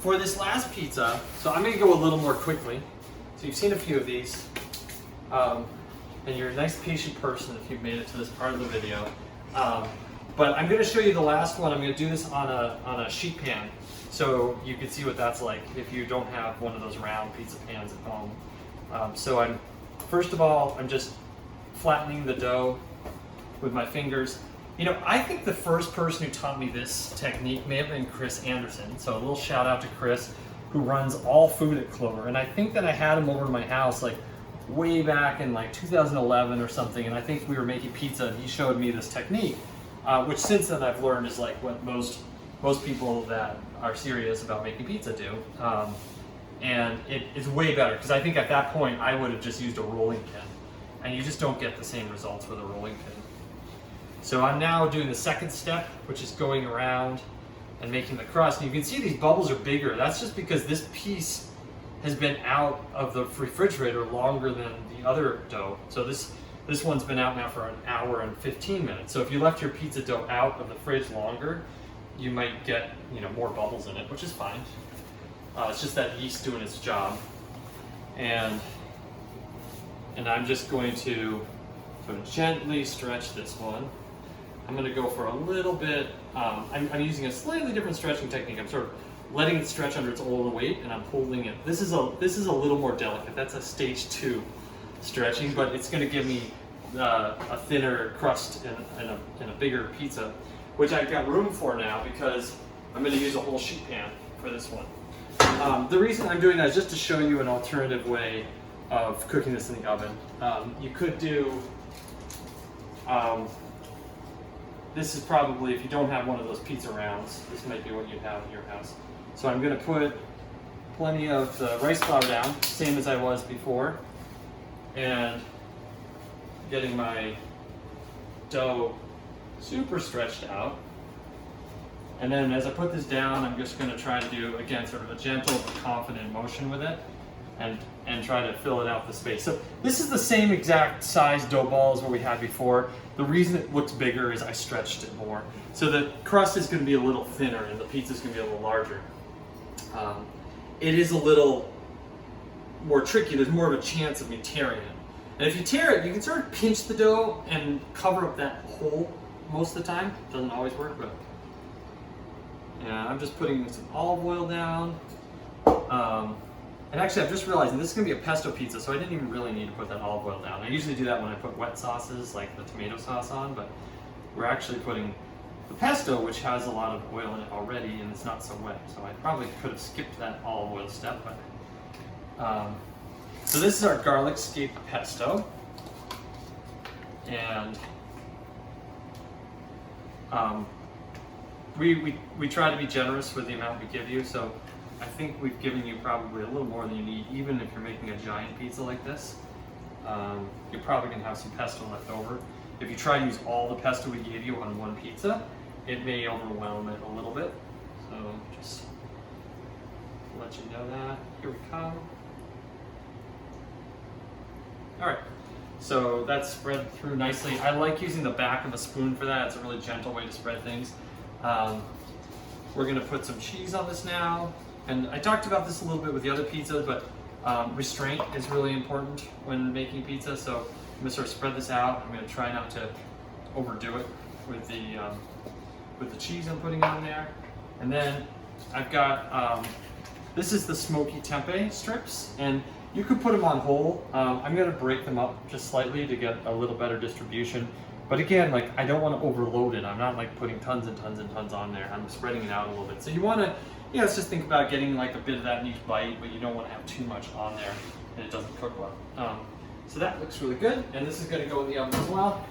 For this last pizza, so I'm gonna go a little more quickly. So you've seen a few of these, and you're a nice patient person if you've made it to this part of the video. But I'm gonna show you the last one. I'm gonna do this on a sheet pan, so you can see what that's like if you don't have one of those round pizza pans at home. So first of all, I'm just flattening the dough with my fingers. You know, I think the first person who taught me this technique may have been Chris Anderson. So a little shout out to Chris, who runs all food at Clover. And I think that I had him over to my house like way back in like 2011 or something. And I think we were making pizza and he showed me this technique, which since then I've learned is like what most people that are serious about making pizza do. And it is way better because I think at that point I would have just used a rolling pin, and you just don't get the same results with a rolling pin. So I'm now doing the second step, which is going around and making the crust. And you can see these bubbles are bigger. That's just because this piece has been out of the refrigerator longer than the other dough. So this one's been out now for an hour and 15 minutes. So if you left your pizza dough out of the fridge longer, you might get, you know, more bubbles in it, which is fine. It's just that yeast doing its job. And I'm just going to sort of gently stretch this one. I'm going to go for a little bit, I'm using a slightly different stretching technique. I'm sort of letting it stretch under its own weight, and I'm holding it. This is a little more delicate. That's a stage 2 stretching, but it's going to give me a thinner crust and a bigger pizza, which I've got room for now because I'm going to use a whole sheet pan for this one. The reason I'm doing that is just to show you an alternative way of cooking this in the oven. You could do, this is probably, if you don't have one of those pizza rounds, this might be what you'd have in your house. So I'm going to put plenty of the rice flour down, same as I was before, and getting my dough super stretched out. And then as I put this down, I'm just going to try to do, again, sort of a gentle but confident motion with it, and try to fill it out the space. So this is the same exact size dough ball as what we had before. The reason it looks bigger is I stretched it more. So the crust is going to be a little thinner and the pizza is going to be a little larger. It is a little more tricky. There's more of a chance of me tearing it. And if you tear it, you can sort of pinch the dough and cover up that hole most of the time. Doesn't always work, but yeah, I'm just putting some olive oil down. And actually, I'm just realizing this is going to be a pesto pizza, so I didn't even really need to put that olive oil down. I usually do that when I put wet sauces, like the tomato sauce on, but we're actually putting the pesto, which has a lot of oil in it already, and it's not so wet. So I probably could have skipped that olive oil step. But so this is our garlic scape pesto, and we try to be generous with the amount we give you. So I think we've given you probably a little more than you need, even if you're making a giant pizza like this. You're probably going to have some pesto left over. If you try to use all the pesto we gave you on one pizza, it may overwhelm it a little bit. So just to let you know that. Here we come. All right, so that's spread through nicely. I like using the back of a spoon for that. It's a really gentle way to spread things. We're going to put some cheese on this now. And I talked about this a little bit with the other pizzas, but restraint is really important when making pizza. So I'm going to sort of spread this out. I'm going to try not to overdo it with the cheese I'm putting on there. And then I've got, this is the Smoky Tempeh Strips, and you could put them on whole. I'm going to break them up just slightly to get a little better distribution. But again, like, I don't want to overload it. I'm not like putting tons and tons and tons on there. I'm spreading it out a little bit. So you want to, let's just think about getting like a bit of that in each bite, but you don't want to have too much on there and it doesn't cook well. So that looks really good, and this is going to go in the oven as well.